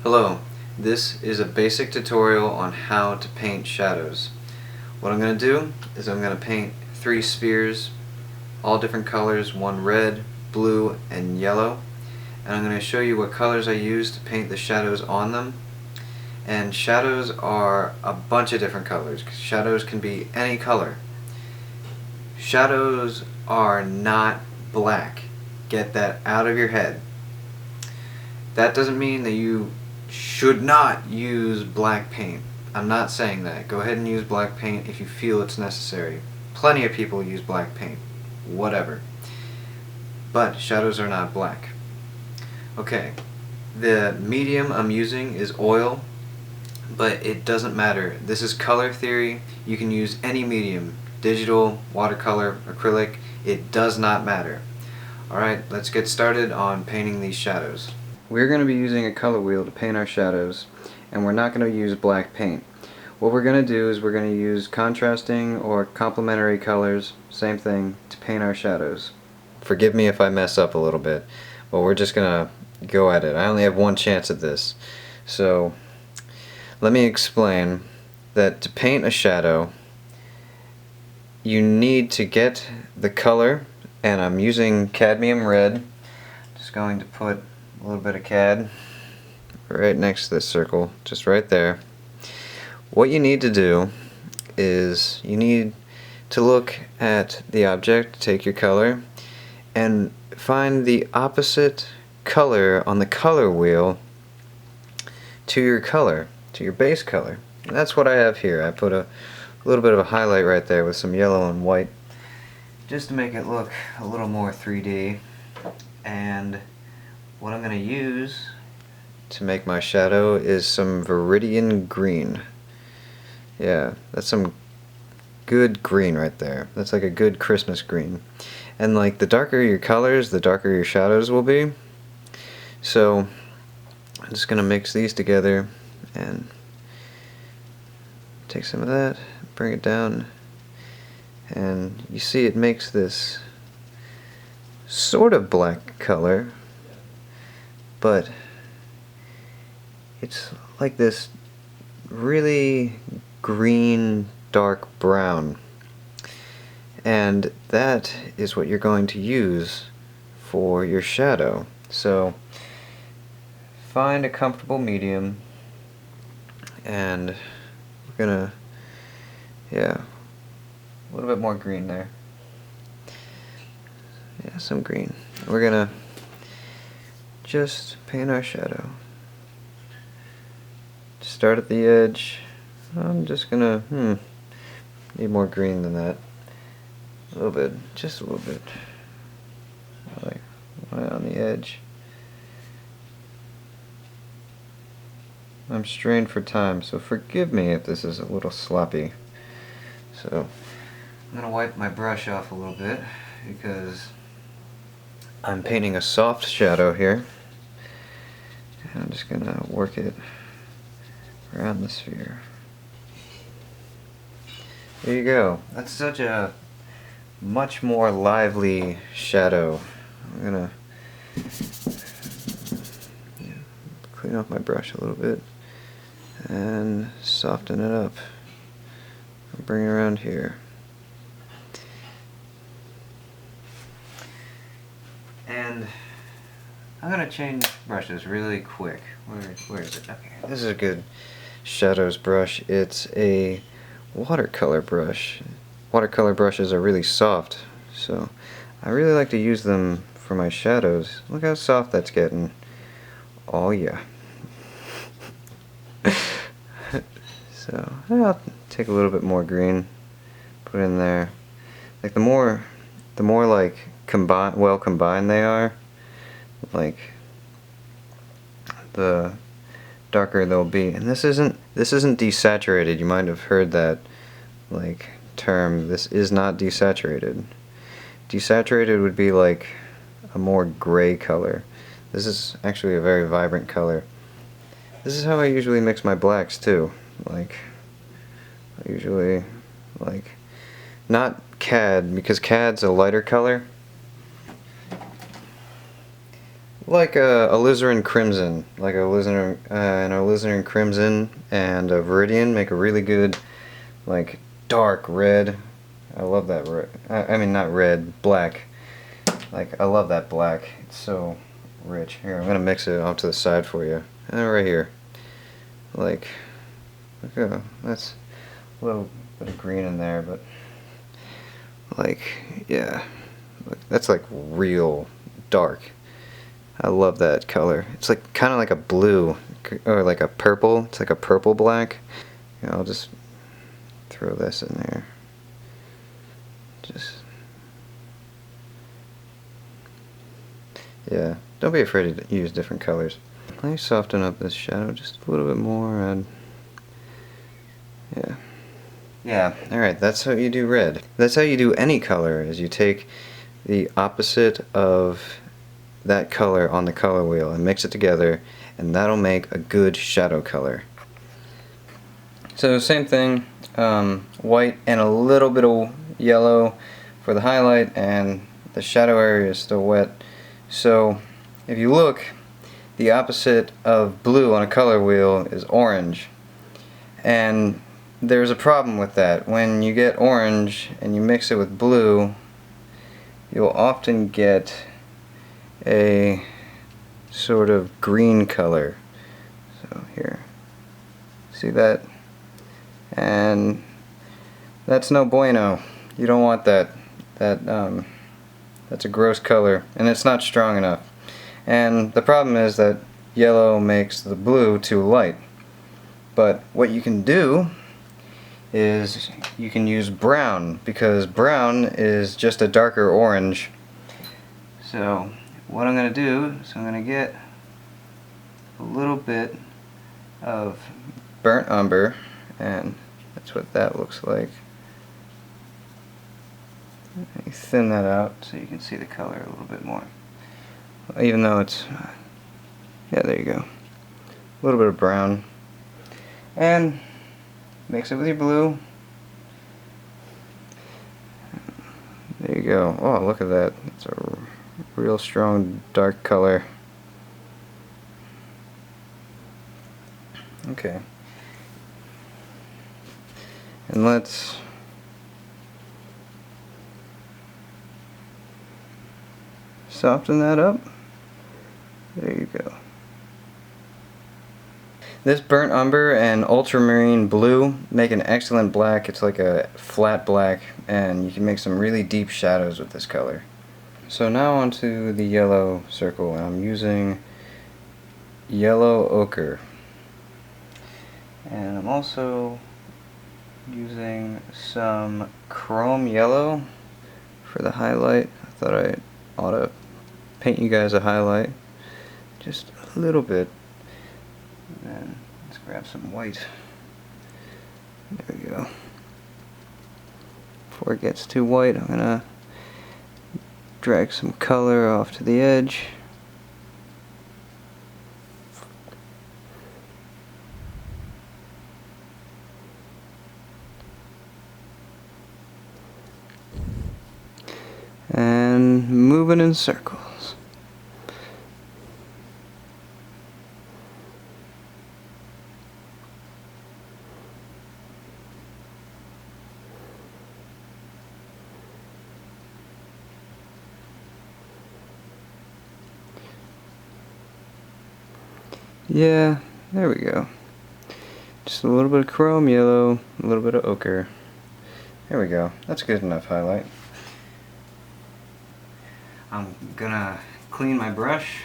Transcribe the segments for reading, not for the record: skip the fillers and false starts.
Hello, this is a basic tutorial on how to paint shadows. What I'm going to do is I'm going to paint 3 spheres, all different colors, one red, blue, and yellow. And I'm going to show you what colors I use to paint the shadows on them. And shadows are a bunch of different colors. Shadows can be any color. Shadows are not black. Get that out of your head. That doesn't mean that you should not use black paint. I'm not saying that. Go ahead and use black paint if you feel it's necessary. Plenty of people use black paint. Whatever. But shadows are not black. Okay, the medium I'm using is oil, but it doesn't matter. This is color theory. You can use any medium. Digital, watercolor, acrylic. It does not matter. Alright, let's get started on painting these shadows. We're going to be using a color wheel to paint our shadows, and we're not going to use black paint. What we're going to do is we're going to use contrasting or complementary colors, same thing, to paint our shadows. Forgive me if I mess up a little bit, but we're just going to go at it. I only have one chance at this. So let me explain that to paint a shadow, you need to get the color, and I'm using cadmium red. Just going to put a little bit of cad right next to this circle, just right there. What you need to do is you need to look at the object, take your color, and find the opposite color on the color wheel to your color, to your base color. And that's what I have here. I put a little bit of a highlight right there with some yellow and white just to make it look a little more 3D. And what I'm going to use to make my shadow is some Viridian green. Yeah, that's some good green right there. That's like a good Christmas green. And like the darker your colors, the darker your shadows will be. So I'm just going to mix these together and take some of that, bring it down, and you see it makes this sort of black color, but it's like this really green dark brown, and that is what you're going to use for your shadow. So find a comfortable medium, and we're gonna, yeah, a little bit more green there. Yeah, some green. We're gonna just paint our shadow. Start at the edge. I'm just gonna, need more green than that. A little bit, just a little bit. Like right on the edge. I'm strained for time, so forgive me if this is a little sloppy. So I'm gonna wipe my brush off a little bit because I'm painting a soft shadow here. And I'm just gonna work it around the sphere. There you go. That's such a much more lively shadow. I'm gonna clean off my brush a little bit and soften it up. Bring it around here. And I'm gonna change brushes really quick. Where is it? Okay, this is a good shadows brush. It's a watercolor brush. Watercolor brushes are really soft, so I really like to use them for my shadows. Look how soft that's getting. Oh yeah. So I'll take a little bit more green, put it in there. Like the more like well combined they are, like the darker they'll be. And this isn't desaturated. You might have heard that like term. This is not desaturated. Desaturated would be like a more gray color. This is actually a very vibrant color. This is how I usually mix my blacks too. Like I usually like not cad, because cad's a lighter color. like a alizarin crimson, like a alizarin, an alizarin crimson and a viridian make a really good, like, dark red. I love that red. I mean, not red, black. Like, I love that black. It's so rich. Here, I'm gonna mix it off to the side for you. Right here. Like, look, that's a little bit of green in there, but like, yeah, look, that's like real dark. I love that color. It's like kind of like a blue or like a purple. It's like a purple black. You know, I'll just throw this in there. Just, yeah, don't be afraid to use different colors. Let me soften up this shadow just a little bit more, and yeah. Yeah, alright, that's how you do red. That's how you do any color, is you take the opposite of that color on the color wheel and mix it together, and that'll make a good shadow color. So same thing, white and a little bit of yellow for the highlight, and the shadow area is still wet. So if you look, the opposite of blue on a color wheel is orange, and there's a problem with that. When you get orange and you mix it with blue, you'll often get a sort of green color. So here, see that? And that's no bueno. You don't want that. That's a gross color, and it's not strong enough. And the problem is that yellow makes the blue too light. But what you can do is you can use brown, because brown is just a darker orange. So what I'm going to do is I'm going to get a little bit of burnt umber, and that's what that looks like. You thin that out so you can see the color a little bit more. Even though it's, yeah, there you go. A little bit of brown. And mix it with your blue. There you go. Oh, look at that. It's a real strong dark color. Okay. And let's soften that up. There you go. This burnt umber and ultramarine blue make an excellent black. It's like a flat black, and you can make some really deep shadows with this color. So now onto the yellow circle. I'm using yellow ochre. And I'm also using some chrome yellow for the highlight. I thought I ought to paint you guys a highlight. Just a little bit. And then let's grab some white. There we go. Before it gets too white, I'm gonna drag some color off to the edge. And moving in circles. Yeah, there we go. Just a little bit of chrome yellow, a little bit of ochre. There we go. That's good enough highlight. I'm gonna clean my brush,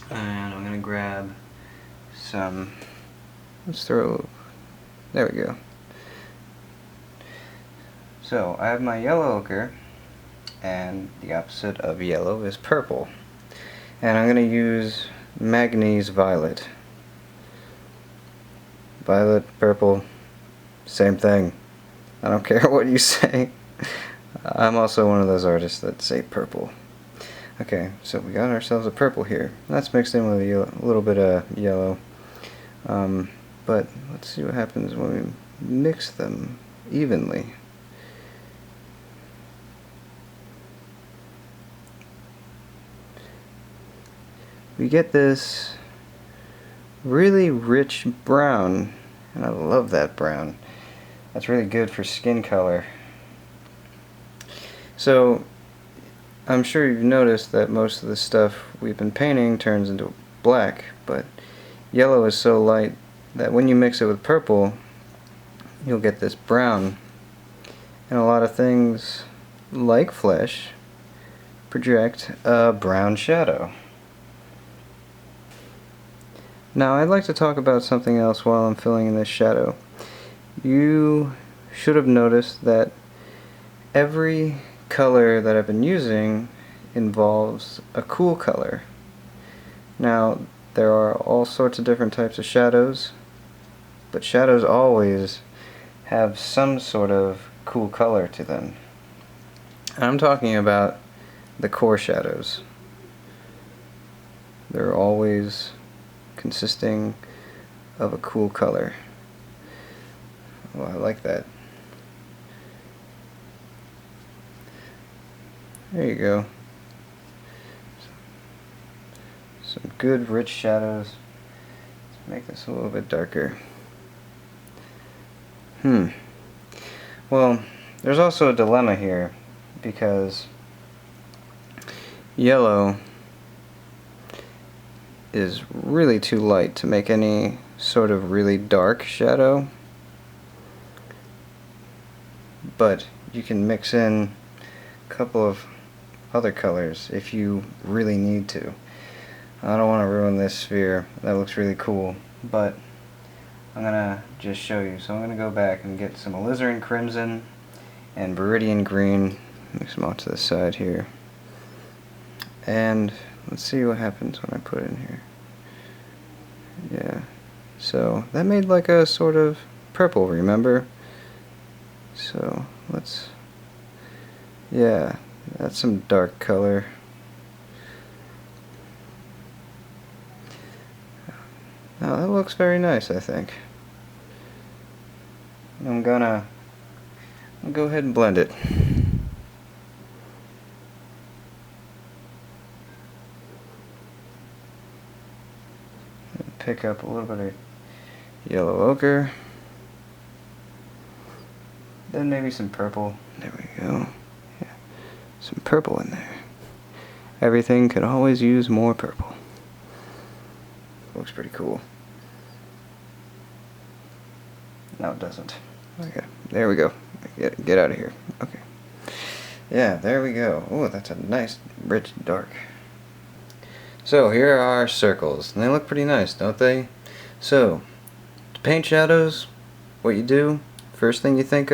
and I'm gonna grab some, let's throw a little, there we go. So I have my yellow ochre, and the opposite of yellow is purple. And I'm gonna use manganese violet. Violet, purple, same thing. I don't care what you say. I'm also one of those artists that say purple. Okay, so we got ourselves a purple here. That's mixed in with a little bit of yellow. But let's see what happens when we mix them evenly. we get this really rich brown, and I love that brown. That's really good for skin color. So I'm sure you've noticed that most of the stuff we've been painting turns into black, but yellow is so light that when you mix it with purple, you'll get this brown. And a lot of things, like flesh, project a brown shadow. Now I'd like to talk about something else while I'm filling in this shadow. You should have noticed that every color that I've been using involves a cool color. Now there are all sorts of different types of shadows, but shadows always have some sort of cool color to them. I'm talking about the core shadows. They're always consisting of a cool color. Well, I like that. There you go. Some good rich shadows. Let's make this a little bit darker. Well, there's also a dilemma here, because yellow is really too light to make any sort of really dark shadow, but you can mix in a couple of other colors if you really need to. I don't want to ruin this sphere. That looks really cool, but I'm gonna just show you. So I'm gonna go back and get some alizarin crimson and viridian green, mix them off to the side here, and let's see what happens when I put it in here. Yeah, so that made like a sort of purple, remember? So let's, yeah, that's some dark color. Now that looks very nice, I think. I'm gonna go ahead and blend it. Pick up a little bit of yellow ochre, then maybe some purple. There we go. Yeah, some purple in there. Everything could always use more purple. Looks pretty cool. No, it doesn't. Okay, there we go. Get out of here. Okay. Yeah, there we go. Oh, that's a nice, rich, dark. So here are our circles, and they look pretty nice, don't they? So, to paint shadows, what you do, first thing you think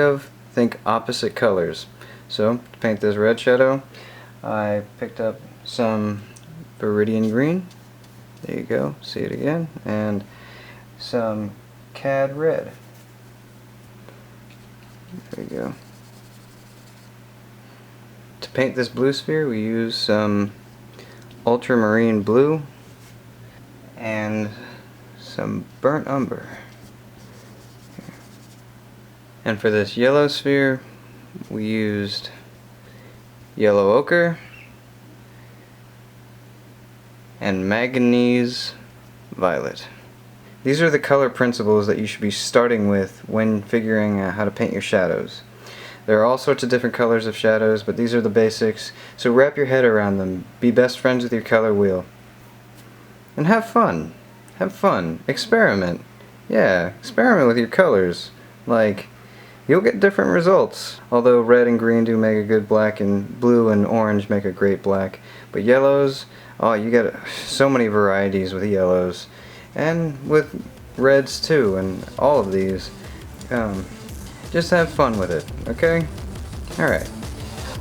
opposite colors. So, to paint this red shadow, I picked up some viridian green. There you go, see it again, and some cad red. There you go. To paint this blue sphere, we use some ultramarine blue and some burnt umber. And for this yellow sphere, we used yellow ochre and manganese violet. These are the color principles that you should be starting with when figuring out how to paint your shadows. There are all sorts of different colors of shadows, but these are the basics, so wrap your head around them. Be best friends with your color wheel. And have fun. Have fun. Experiment. Yeah, experiment with your colors. Like, you'll get different results. Although red and green do make a good black, and blue and orange make a great black. But yellows, oh, you got so many varieties with yellows. And with reds too, and all of these. Just have fun with it, okay? Alright.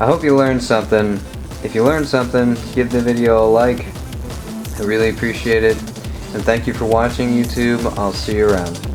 I hope you learned something. If you learned something, give the video a like. I really appreciate it. And thank you for watching, YouTube. I'll see you around.